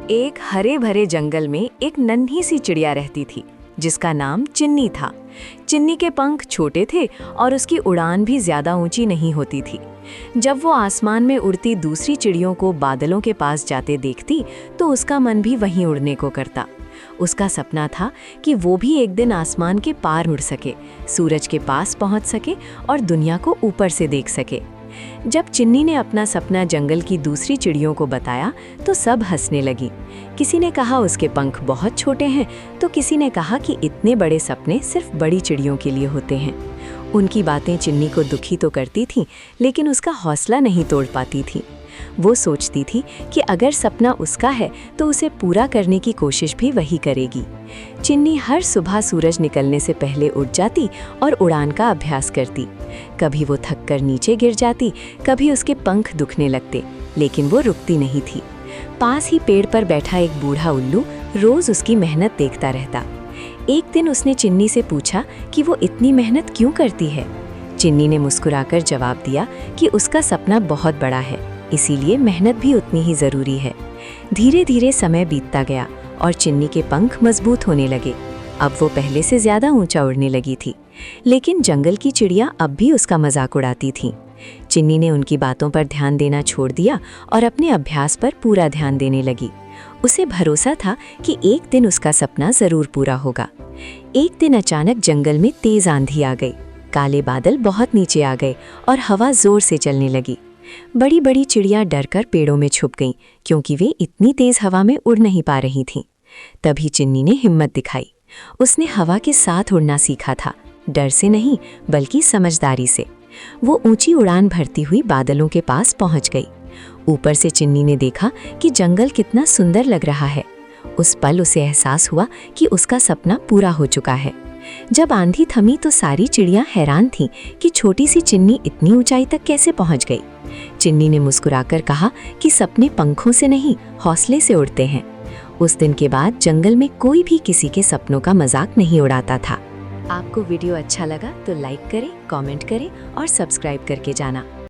एक हरे भरे जंगल में एक नन्ही सी चिड़िया रहती थी जिसका नाम चिन्नी था। चिन्नी के पंख छोटे थे और उसकी उड़ान भी ज्यादा ऊंची नहीं होती थी। जब वो आसमान में उड़ती दूसरी चिड़ियों को बादलों के पास जाते देखती तो उसका मन भी वहीं उड़ने को करता। उसका सपना था कि वो भी एक दिन आसमान के पार उड़ सके, सूरज के पास पहुंच सके और दुनिया को ऊपर से देख सके। जब चिन्नी ने अपना सपना जंगल की दूसरी चिड़ियों को बताया तो सब हंसने लगी। किसी ने कहा उसके पंख बहुत छोटे हैं, तो किसी ने कहा कि इतने बड़े सपने सिर्फ बड़ी चिड़ियों के लिए होते हैं। उनकी बातें चिन्नी को दुखी तो करती थीं, लेकिन उसका हौसला नहीं तोड़ पाती थी। वो सोचती थी कि अगर सपना उसका है तो उसे पूरा करने की कोशिश भी वही करेगी। चिन्नी हर सुबह सूरज निकलने से पहले उठ जाती और उड़ान का अभ्यास करती। कभी वो थक कर नीचे गिर जाती, कभी उसके पंख दुखने लगते, लेकिन वो रुकती नहीं थी। पास ही पेड़ पर बैठा एक बूढ़ा उल्लू रोज उसकी मेहनत देखता रहता। एक दिन उसने चिन्नी से पूछा कि वो इतनी मेहनत क्यों करती है। चिन्नी ने मुस्कुराकर जवाब दिया कि उसका सपना बहुत बड़ा है, इसीलिए मेहनत भी उतनी ही जरूरी है। धीरे धीरे समय बीतता गया और चिन्नी के पंख मजबूत होने लगे। अब वो पहले से ज्यादा ऊंचा उड़ने लगी थी, लेकिन जंगल की चिड़िया अब भी उसका मजाक उड़ाती थीं। चिन्नी ने उनकी बातों पर ध्यान देना छोड़ दिया और अपने अभ्यास पर पूरा ध्यान देने लगी। उसे भरोसा था कि एक दिन उसका सपना जरूर पूरा होगा। एक दिन अचानक जंगल में तेज आंधी आ गई। काले बादल बहुत नीचे आ गए और हवा जोर से चलने लगी। बड़ी बड़ी चिड़ियां डरकर पेड़ों में छुप गईं, क्योंकि वे इतनी तेज हवा में उड़ नहीं पा रही थीं। तभी चिन्नी ने हिम्मत दिखाई। उसने हवा के साथ उड़ना सीखा था, डर से नहीं बल्कि समझदारी से। वो ऊंची उड़ान भरती हुई बादलों के पास पहुंच गई। ऊपर से चिन्नी ने देखा कि जंगल कितना सुंदर लग रहा है। उस पल उसे एहसास हुआ कि उसका सपना पूरा हो चुका है। जब आंधी थमी तो सारी चिड़ियां हैरान थीं कि छोटी सी चिन्नी इतनी ऊंचाई तक कैसे पहुंच गई। चिन्नी ने मुस्कुराकर कहा कि सपने पंखों से नहीं, हौसले से उड़ते हैं। उस दिन के बाद जंगल में कोई भी किसी के सपनों का मजाक नहीं उड़ाता था। आपको वीडियो अच्छा लगा तो लाइक करें, कमेंट करें और सब्सक्राइब करके जाना।